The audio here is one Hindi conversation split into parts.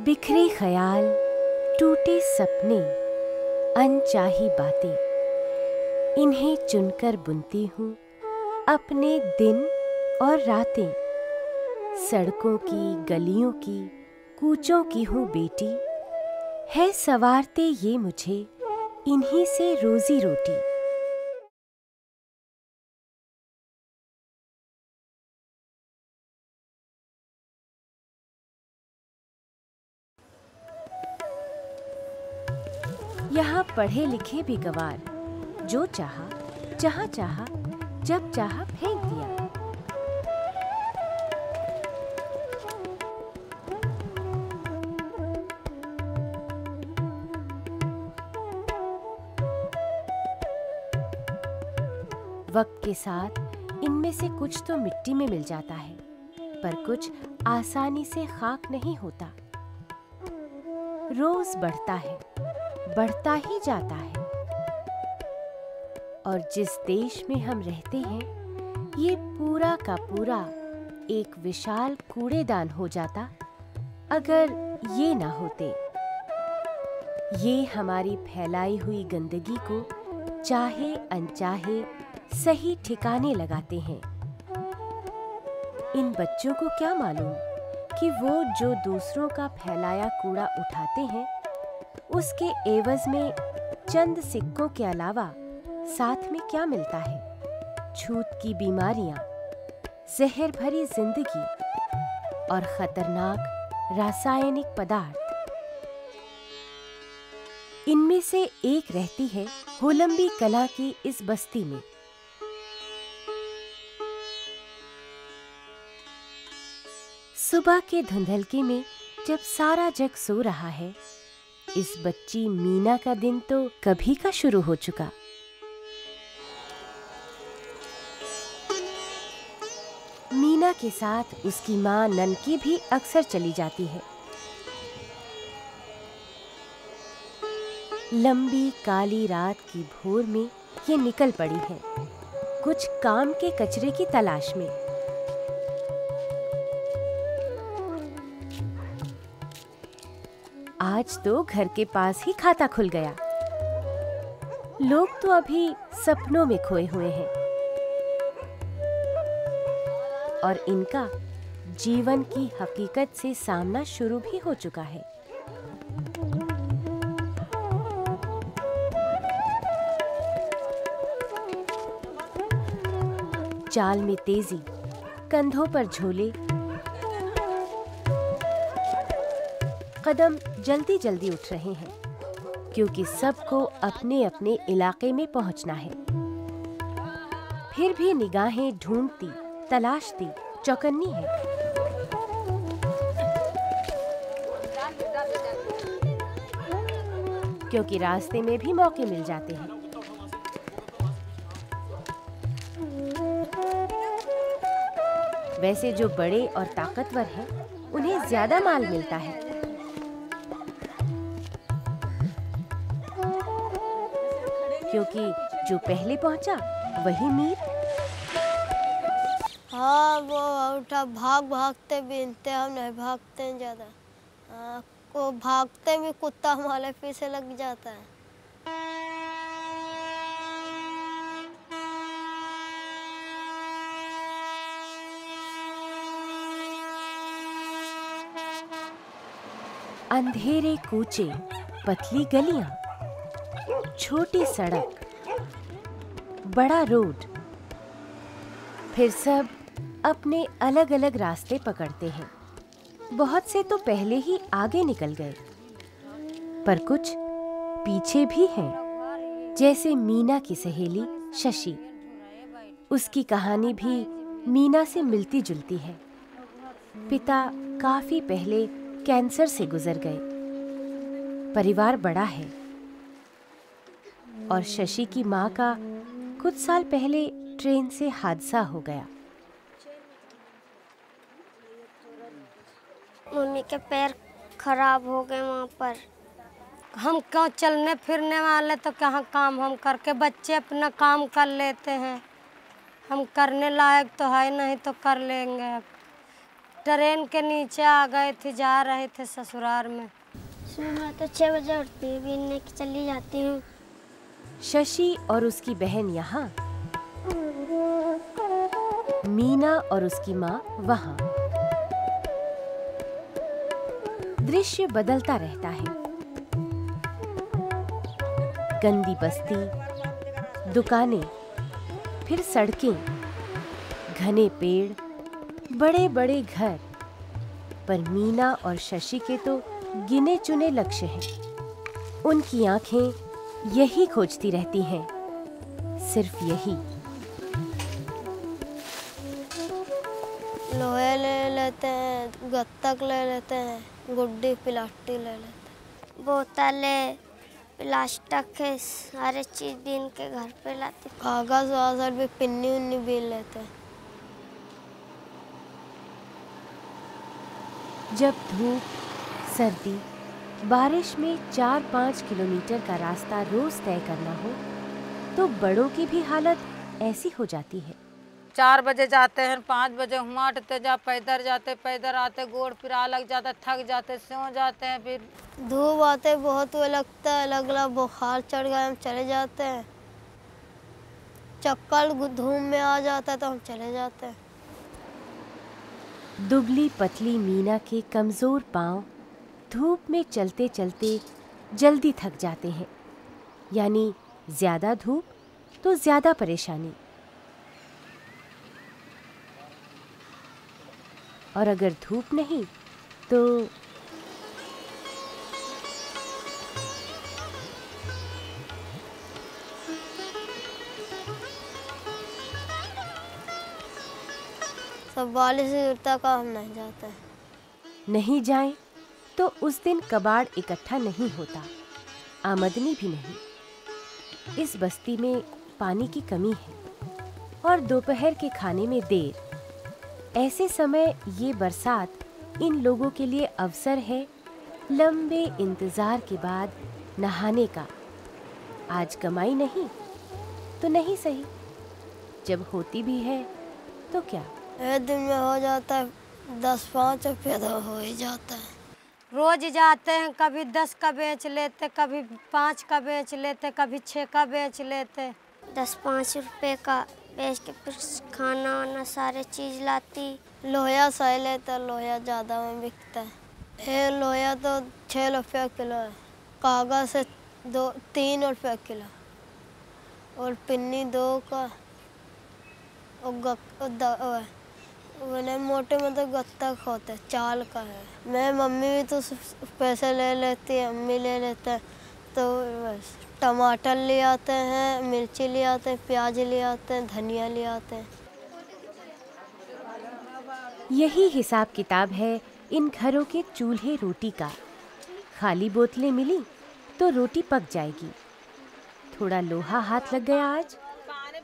बिखरे ख्याल, टूटे सपने, अनचाही बातें, इन्हें चुनकर बुनती हूँ अपने दिन और रातें। सड़कों की, गलियों की, कूचों की हूँ बेटी, है सवारते ये मुझे इन्हीं से रोजी रोटी। यहाँ पढ़े लिखे भी गवार, जो चाहा, जहाँ चाहा, जब चाहा फेंक दिया। वक्त के साथ इनमें से कुछ तो मिट्टी में मिल जाता है, पर कुछ आसानी से खाक नहीं होता। रोज बढ़ता है, बढ़ता ही जाता है। और जिस देश में हम रहते हैं, ये पूरा का पूरा एक विशाल कूड़ेदान हो जाता अगर ये ना होते। ये हमारी फैलाई हुई गंदगी को चाहे अनचाहे सही ठिकाने लगाते हैं। इन बच्चों को क्या मालूम कि वो जो दूसरों का फैलाया कूड़ा उठाते हैं, उसके एवज में चंद सिक्कों के अलावा साथ में क्या मिलता है? छूत की बीमारियां, जहर भरी जिंदगी और खतरनाक रासायनिक पदार्थ। इनमें से एक रहती है होलंबी कला की इस बस्ती में। सुबह के धुंधलके में जब सारा जग सो रहा है, इस बच्ची मीना का दिन तो कभी का शुरू हो चुका। मीना के साथ उसकी माँ ननकी भी अक्सर चली जाती है। लंबी काली रात की भोर में ये निकल पड़ी है, कुछ काम के कचरे की तलाश में। आज तो घर के पास ही खाता खुल गया। लोग तो अभी सपनों में खोए हुए हैं और इनका जीवन की हकीकत से सामना शुरू भी हो चुका है। चाल में तेजी, कंधों पर झोले, कदम जल्दी जल्दी उठ रहे हैं, क्योंकि सबको अपने अपने इलाके में पहुंचना है। फिर भी निगाहें ढूंढती, तलाशती, चौकन्नी है। क्योंकि रास्ते में भी मौके मिल जाते हैं। वैसे जो बड़े और ताकतवर हैं, उन्हें ज्यादा माल मिलता है। क्योंकि जो पहले पहुंचा वही मीर। हाँ, वो उठा भाग भागते बीनते, हम नहीं भागते हैं ज्यादा। हाँ, को भागते भी कुत्ता हमारे पीछे लग जाता है। अंधेरे कूचे, पतली गलियां, छोटी सड़क, बड़ा रोड, फिर सब अपने अलग अलग रास्ते पकड़ते हैं। बहुत से तो पहले ही आगे निकल गए, पर कुछ पीछे भी हैं। जैसे मीना की सहेली शशि। उसकी कहानी भी मीना से मिलती जुलती है। पिता काफी पहले कैंसर से गुजर गए। परिवार बड़ा है और शशि की माँ का कुछ साल पहले ट्रेन से हादसा हो गया। मम्मी के पैर खराब हो गए वहाँ पर। हम क्यों चलने फिरने वाले, तो कहाँ काम हम करके बच्चे अपना काम कर लेते हैं। हम करने लायक तो है नहीं, तो कर लेंगे अब। ट्रेन के नीचे आ गए थे, जा रहे थे ससुराल में। सुबह तो 6 बजे उठती हूँ, बीनने की चली जाती हूँ। शशि और उसकी बहन यहाँ, मीना और उसकी माँ वहाँ। दृश्य बदलता रहता है। गंदी बस्ती, दुकानें, फिर सड़कें, घने पेड़, बड़े बड़े घर। पर मीना और शशि के तो गिने चुने लक्ष्य हैं। उनकी आंखें यही खोजती रहती हैं, सिर्फ यही। लोहे ले लेते हैं, गत्तक ले लेते हैं, गुड्डी प्लास्टिक ले लेते हैं। बोतलें, प्लास्टिक है, सारे चीज बीन के घर पे लाते। कागज वागज भी पिन्नी उन्नी बीन लेते हैं। जब धूप, सर्दी, बारिश में 4-5 किलोमीटर का रास्ता रोज तय करना हो तो बड़ों की भी हालत ऐसी हो जाती है। 4 बजे जाते हैं, 5 बजे हुआ उठते, जा पैदल जाते, पैदल आते, गोड़ फिरा लग जाता, थक जाते, सो जाते हैं। फिर धूप आते बहुत वो लगता है, लगला बुखार चढ़ गया, हम चले जाते हैं। चक्कर धूप में आ जाता है तो हम चले जाते हैं। दुबली पतली मीना के कमजोर पांव धूप में चलते चलते जल्दी थक जाते हैं। यानी ज्यादा धूप तो ज्यादा परेशानी। और अगर धूप नहीं तो सब बारिश से गिरता का हम नहीं जाते हैं। नहीं जाएं तो उस दिन कबाड़ इकट्ठा नहीं होता, आमदनी भी नहीं। इस बस्ती में पानी की कमी है और दोपहर के खाने में देर। ऐसे समय ये बरसात इन लोगों के लिए अवसर है लंबे इंतजार के बाद नहाने का। आज कमाई नहीं तो नहीं सही, जब होती भी है तो क्या, एक दिन में हो जाता है 10-5 रुपया तो हो ही जाता है। रोज जाते हैं, कभी 10 का बेच लेते, कभी 5 का बेच लेते, कभी 6 का बेच लेते। 10-5 रुपए का बेच के फिर खाना वाना सारे चीज लाती। लोया सही लेता, लोया ज़्यादा में बिकता है। ये लोया तो 6 रुपया किलो है, कागज से 3 रुपया किलो, और पिन्नी 2 का, और मैंने मोटे में तो गत्ता होते 4 का है। मैं मम्मी भी तो पैसे ले लेती है, अम्मी ले लेते हैं। तो बस टमाटर ले आते हैं, मिर्ची ले आते हैं, प्याज ले आते हैं, धनिया ले आते हैं। यही हिसाब किताब है इन घरों के चूल्हे रोटी का। खाली बोतलें मिली तो रोटी पक जाएगी। थोड़ा लोहा हाथ लग गया आज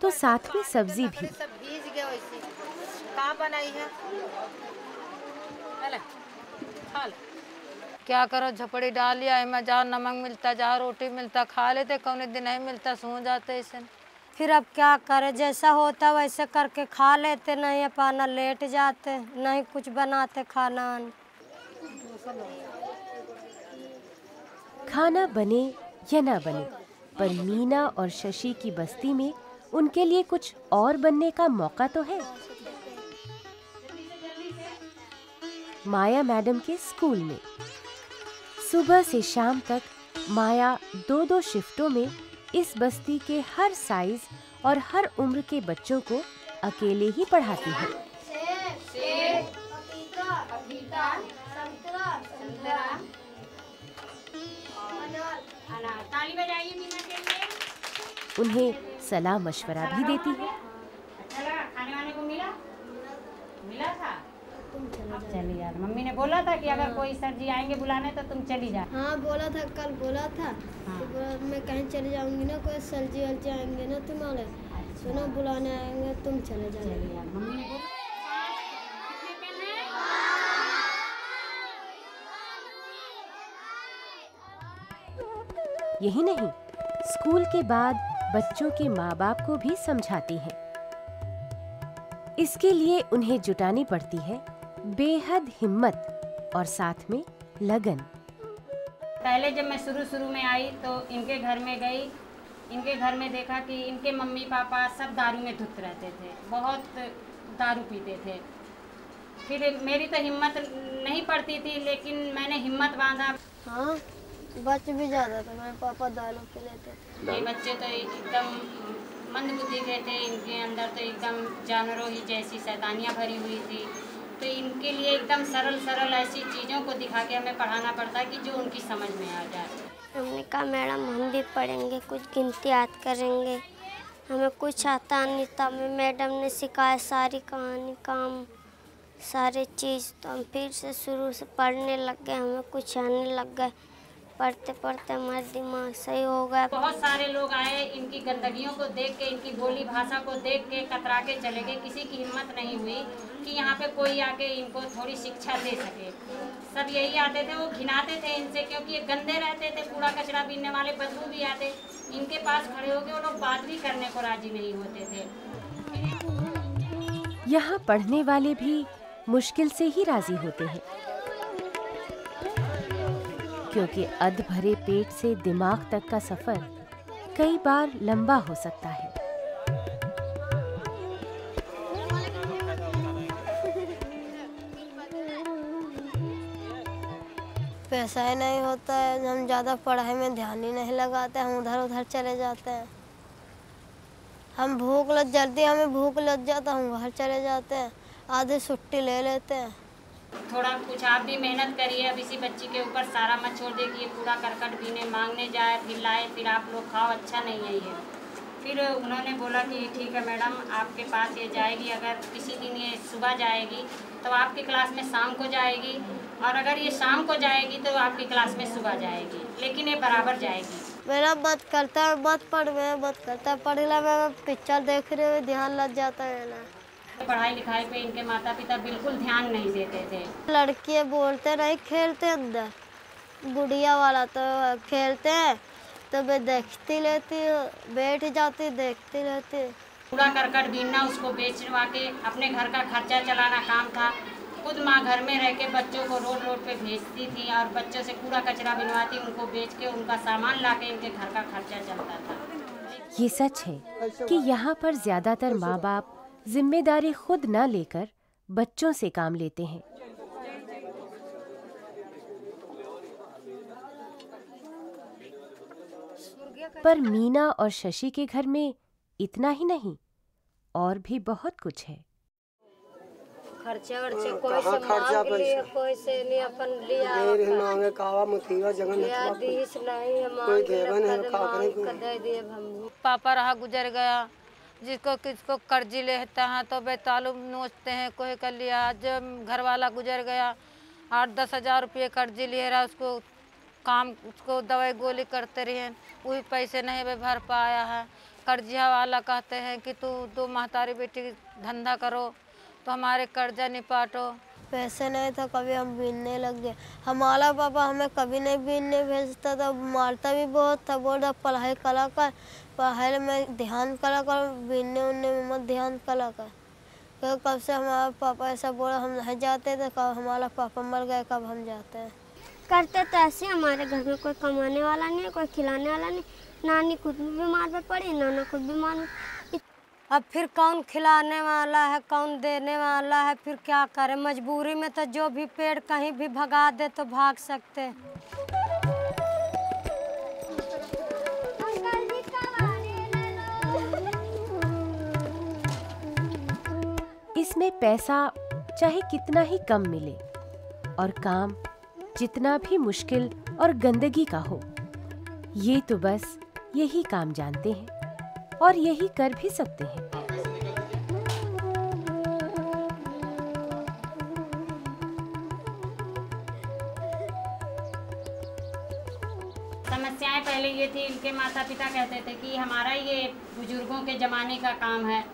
तो साथ में सब्जी भी। बनाई है क्या करो, झपड़ी डाल लिया है, मैं जहाँ नमक मिलता, जहाँ रोटी मिलता खा लेते, कौन दिन नहीं मिलता सो जाते ऐसे। फिर अब क्या करें, जैसा होता वैसे करके खा लेते, नहीं अपना लेट जाते, नहीं कुछ बनाते खाना। खाना बने या ना बने, पर मीना और शशि की बस्ती में उनके लिए कुछ और बनने का मौका तो है। माया मैडम के स्कूल में सुबह से शाम तक माया 2-2 शिफ्टों में इस बस्ती के हर साइज और हर उम्र के बच्चों को अकेले ही पढ़ाती है। उन्हें सलाह मशवरा भी देती है। खाने वाने को मिला था? चली यार, मम्मी ने बोला था कि अगर कोई सर जी आएंगे बुलाने तो तुम चली जा। हाँ बोला था, कल बोला था। हाँ। तो मैं कहीं चले जाऊंगी ना, कोई सर जी आएंगे ना तुम्हारे, तो ना बुलाने आएंगे, तुम चले जाओगे यार। मम्मी ने बोला। यही नहीं, स्कूल के बाद बच्चों के माँ बाप को भी समझाती हैं। इसके लिए उन्हें जुटानी पड़ती है बेहद हिम्मत और साथ में लगन। पहले जब मैं शुरू में आई तो इनके घर में गई, इनके घर में देखा कि इनके मम्मी पापा सब दारू में धुत रहते थे, बहुत दारू पीते थे। फिर मेरी तो हिम्मत नहीं पड़ती थी, लेकिन मैंने हिम्मत बांधा। हाँ, बच भी ज़्यादा था, मेरे पापा दारू पी लेते थे। ये बच्चे तो एकदम मंदबुद्धि के थे, इनके अंदर तो एकदम जानवरों ही जैसी शैतानियाँ भरी हुई थी। तो इनके लिए एकदम सरल ऐसी चीज़ों को दिखा के हमें पढ़ाना पड़ता है कि जो उनकी समझ में आ जाए। हमने कहा मैडम हम भी पढ़ेंगे, कुछ गिनती याद करेंगे। हमें कुछ आता नहीं था, हमें मैडम ने सिखाया सारी कहानी, काम, सारे चीज़। तो हम फिर से शुरू से पढ़ने लग गए, हमें कुछ आने लग गए। पढ़ते पढ़ते हमारा दिमाग सही हो गया। बहुत सारे लोग आए, इनकी गंदगियों को देख के, इनकी बोली भाषा को देख के कतरा के चले गए। किसी की हिम्मत नहीं हुई कि यहाँ पे कोई आके इनको थोड़ी शिक्षा दे सके। सब यही आते थे, वो घिनाते थे इनसे, क्योंकि ये गंदे रहते थे, कूड़ा कचरा बीनने वाले, बदबू भी आते। इनके पास खड़े होके वो लोग बात भी करने को राजी नहीं होते थे। यहाँ पढ़ने वाले भी मुश्किल से ही राजी होते हैं, क्योंकि अध भरे पेट से दिमाग तक का सफर कई बार लंबा हो सकता है। पैसा ही नहीं होता है, हम ज़्यादा पढ़ाई में ध्यान ही नहीं लगाते, हम उधर उधर चले जाते हैं। हम जल्दी हमें भूख लग जाता, हम घर चले जाते हैं, आधी छुट्टी ले लेते हैं। थोड़ा कुछ आप भी मेहनत करिए, अब इसी बच्ची के ऊपर सारा मत छोड़ दे कि ये कूड़ा करकट बीने मांगने जाए, फिर लाए, फिर आप लोग खाओ, अच्छा नहीं है ये। फिर उन्होंने बोला कि ठीक है मैडम, आपके पास ये जाएगी, अगर किसी दिन ये सुबह जाएगी तो आपकी क्लास में शाम को जाएगी, और अगर ये शाम को जाएगी तो आपकी क्लास में सुबह जाएगी, लेकिन ये बराबर जाएगी। मेरा मत करता है, मत पढ़, मैं मत करता है, पढ़ला मैं पिक्चर देख रहे हुए ध्यान लग जाता है ना। पढ़ाई लिखाई पे इनके माता पिता बिल्कुल ध्यान नहीं देते थे। लड़के बोलते नहीं, खेलते अंदर, गुड़िया वाला तो खेलते हैं, तो मैं देखती रहती हूँ, बैठ जाती देखती रहती। कूड़ा करकट बीनना, उसको बेचवा के अपने घर का खर्चा चलाना काम था। खुद माँ घर में रह के बच्चों को रोड पे भेजती थी और बच्चों से कूड़ा कचरा बिनवाती, उनको बेच के उनका सामान ला के इनके घर का खर्चा चलता था। ये सच है कि यहाँ पर ज्यादातर माँ बाप जिम्मेदारी खुद न लेकर बच्चों से काम लेते हैं। पर मीना और शशि के घर में इतना ही नहीं, और भी बहुत कुछ है। खर्चा वर्चा कोई से मांग लिया, कोई से नहीं अपन लिया, मेरे मांगे कावा मुतीवा जगन लिया दीस नहीं है, मांग दे दिए हम। पापा रहा गुजर गया, जिसको किसको कर्जी लेता है तो बेतालुम नोचते हैं, कोई कर लिया। जब घर वाला गुजर गया, 8-10 हज़ार रुपये कर्जी लिए रहा, उसको काम, उसको दवाई गोली करते रहे, वही पैसे नहीं भी भर पाया है। कर्जिया वाला कहते हैं कि तू 2 महतारी बेटी धंधा करो तो हमारे कर्जा निपाटो। पैसे नहीं था, कभी हम बीनने लग गए। हमारा पापा हमें कभी नहीं बीनने भेजता था, मारता भी बहुत था, बोलता पढ़ाई करा कर, पढ़ाई में ध्यान करा कर, बीनने उनने में मत ध्यान करा कर। तो कब से हमारा पापा ऐसा बोला, हम नहीं जाते थे, कब हमारा पापा मर गए, कब हम जाते हैं। करते तो ऐसे, हमारे घर में कोई कमाने वाला नहीं है, कोई खिलाने वाला नहीं। नानी खुद भी बीमार पे पड़ी, नाना खुद बीमार। अब फिर कौन खिलाने वाला है, कौन देने वाला है, फिर क्या करें। मजबूरी में तो जो भी पेड़ कहीं भी भगा दे तो भाग सकते। इसमें पैसा चाहे कितना ही कम मिले और काम जितना भी मुश्किल और गंदगी का हो, ये तो बस यही काम जानते हैं और यही कर भी सकते हैं। समस्याएं पहले ये थी, इनके माता पिता कहते थे कि हमारा ये बुजुर्गों के ज़माने का काम है,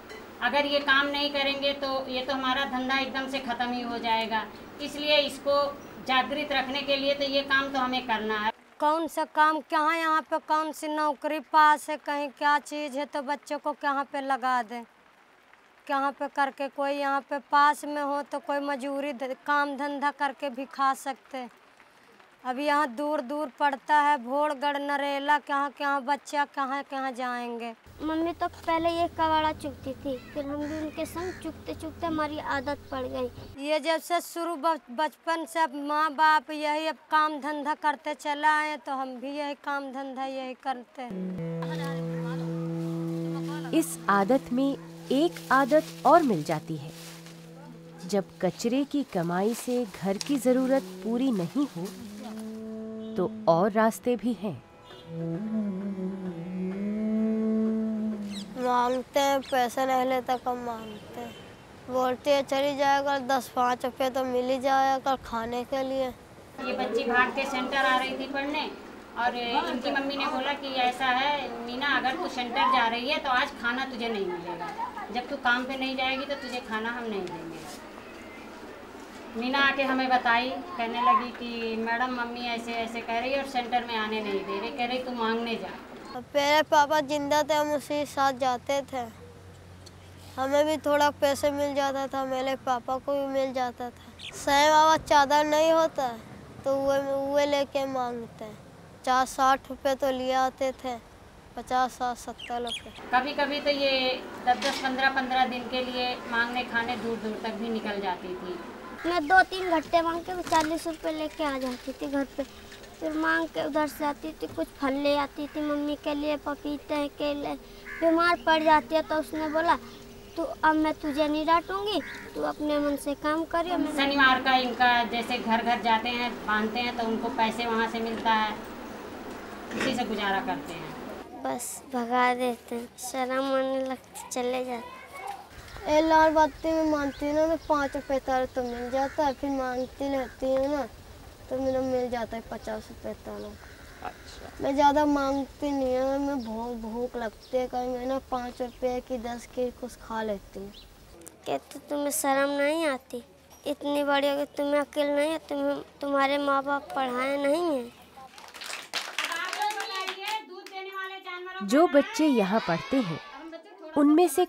अगर ये काम नहीं करेंगे तो ये तो हमारा धंधा एकदम से ख़त्म ही हो जाएगा, इसलिए इसको जागृत रखने के लिए तो ये काम तो हमें करना है। कौन सा काम, कहाँ यहाँ पे कौन सी नौकरी पास है, कहीं क्या चीज़ है तो बच्चों को कहाँ पे लगा दें। कहाँ पे करके, कोई यहाँ पे पास में हो तो कोई मजूरी काम धंधा करके भी खा सकते। अब यहाँ दूर दूर पड़ता है, भोरगढ़, नरेला, कहाँ बच्चा कहाँ जाएंगे। मम्मी तो पहले ये कबाड़ा चुगती थी, फिर हम भी उनके संग चुगते चुगते हमारी आदत पड़ गई। ये जब से शुरू बचपन से अब माँ बाप यही अब काम धंधा करते चला आए, तो हम भी यही काम धंधा यही करते हैं। इस आदत में एक आदत और मिल जाती है। जब कचरे की कमाई से घर की जरूरत पूरी नहीं हो तो और रास्ते भी हैं। मांगते हैं, पैसे नहीं लेता कम मांगते हैं। बोलते हैं चली जाएगा 10-5 रुपये तो मिल ही जाएगा खाने के लिए। ये बच्ची भाग के सेंटर आ रही थी पढ़ने और इनकी मम्मी ने बोला कि ऐसा है मीना, अगर तू सेंटर जा रही है तो आज खाना तुझे नहीं मिलेगा, जब तू काम पे नहीं जाएगी तो तुझे खाना हम नहीं देंगे। मीना आके हमें बताई, कहने लगी कि मैडम मम्मी ऐसे ऐसे कह रही है और सेंटर में आने नहीं दे रही, कह रही तू मांगने जा। मेरे पापा जिंदा थे, हम उसी साथ जाते थे, हमें भी थोड़ा पैसे मिल जाता था, मेरे पापा को भी मिल जाता था। सही बाबा चादर नहीं होता तो वो लेके मांगते हैं। 50-60 रुपये तो लिए आते थे, 50-70 रुपये। कभी कभी तो ये 10-10, 15-15 दिन के लिए मांगने खाने दूर दूर तक भी निकल जाती थी। मैं 2-3 घंटे मांग के 40 रुपये लेके आ जाती थी घर पे, फिर मांग के उधर से आती थी, कुछ फल ले आती थी मम्मी के लिए, पपीते केले। बीमार पड़ जाती है तो उसने बोला तू अब मैं तुझे नहीं डांटूंगी, तू अपने मन से काम करिए। शनिवार का इनका जैसे घर घर जाते हैं, बांधते हैं तो उनको पैसे वहाँ से मिलता है, इसी से गुजारा करते हैं। बस भगा देते हैं, शर्म आने लगती चले जाते। लाल बाती में मांगती हूँ ना तो 5 रुपये तार तो मिल जाता है, फिर मांगती रहती हूँ ना तो मेरा मिल जाता है 50 रुपये तार। अच्छा। मैं ज़्यादा मांगती नहीं हूँ, मैं भूख लगती है कहीं मैं ना 5 रुपये की 10 की कुछ खा लेती हूँ। कहते तुम्हें शर्म नहीं आती, इतनी बड़ी हो गई तुम्हें अकेले नहीं है, तुम्हारे माँ बाप पढ़ाए नहीं हैं। जो बच्चे यहाँ पढ़ते हैं उनमें से